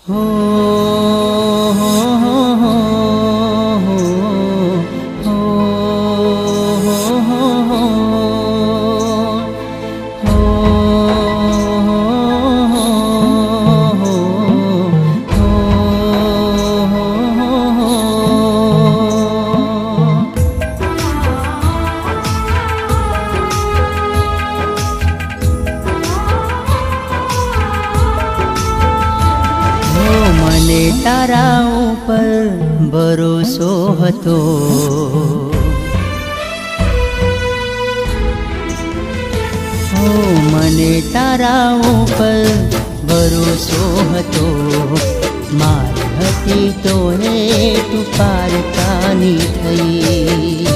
हो हो हो हो हो हो हो મને તારા ઉપર ભરોસો હતો, મને તારા ઉપર ભરોસો હતો, મારી હતી તો હે તું પારકાની થઈ.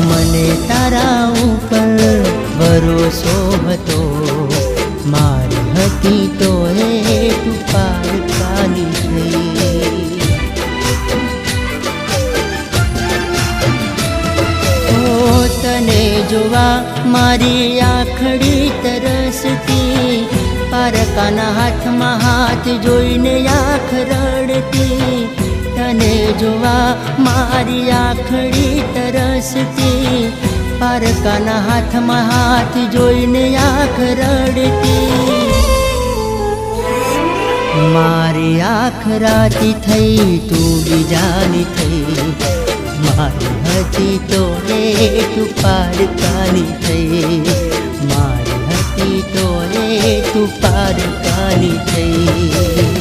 મને તારા ઉપર ભરોસો હતો, મારી હતી તો હે તું પારકાની થઈ. તને જોવા મારી આંખડી તરસતી, પારકાના હાથમાં હાથ જોઈને આંખ રડતી. તને જોવા મારી આંખડી તરસતી, પારકાના હાથમાં હાથ જોઈને આંખ રડતી. મારી આંખ રાતી થઈ તું બીજાની થઈ, મારી હતી તો હે તું પારકાની થઈ. મારી હતી તો હે તું પારકાની થઈ.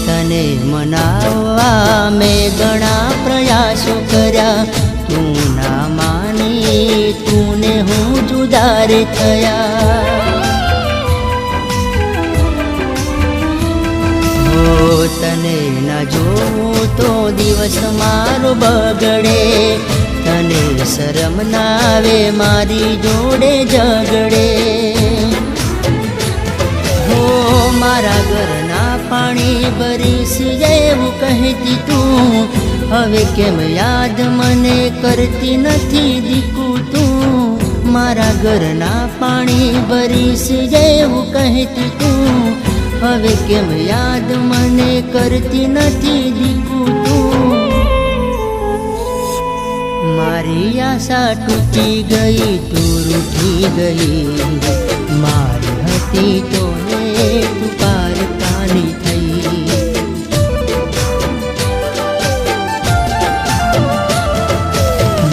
તને મનાવવા મેં ઘણા પ્રયાસો કર્યા, તું ના માની તું ને હું જુદા રે થયા. તને ના જોઉં તો દિવસ મારો બગડે, તને શરમ ના આવે મારી જોડે ઝઘડે. મારા ઘરના પાણી ભરીશ એવું કહેતી તું, હવે કેમ યાદ મને કરતી નથી દીકું તું. મારા ઘરના પાણી ભરીશ એવું કહેતી તું, હવે કેમ યાદ મને કરતી નથી દીકું તું. મારી આશા તૂટી ગઈ તું રૂઠી ગઈ, મારી હતી તો તું પારકાની થઈ.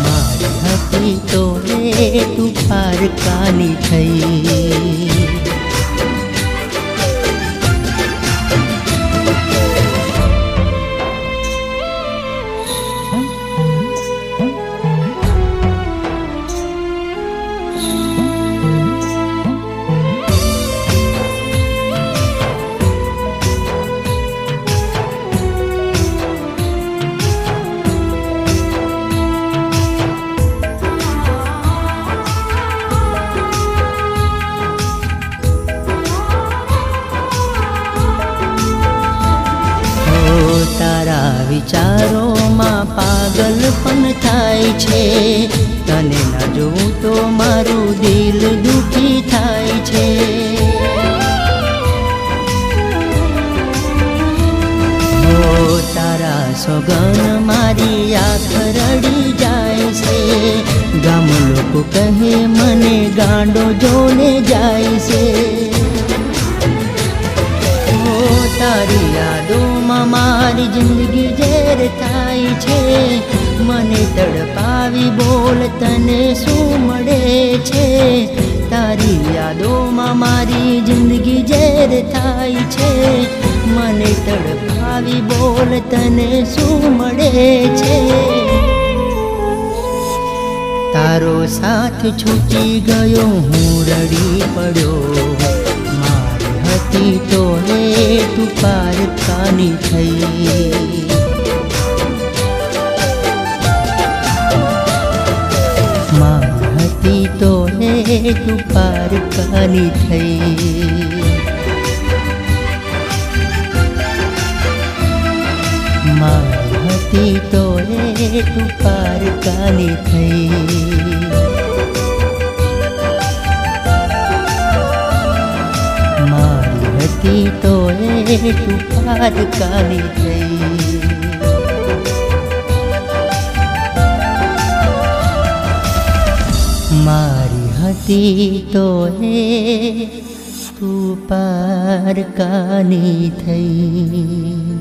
મારી હતી તો તું પારકાની થઈ. તારા વિચારોમાં પાગલ પણ થાય છે, તને ના જોઉં તો મારું દિલ દુખી થાય છે. તારા સોગન મારી આંખ રડી જાય છે, ગામ લોકો કહે મને ગાંડો જોને જાય છે. તારી યાદોમાં મારી જિંદગી ઝેર થાય છે, મને તડપાવી બોલ તને શું મળે છે. તારી યાદોમાં મારી જિંદગી ઝેર થાય છે, મને તડપાવી બોલ તને શું મળે છે. તારો સાથ છૂટી ગયો હું રડી પડ્યો મારી હતી તો રે તું પારકાની થઈ મારી હતી તો રે તું પારકાની થઈ મારી હતી તો રે તું પારકાની થઈ મારી હતી તો રે તું પારકાની થઈ મારી હતી તો રે તું પારકાની થઈ।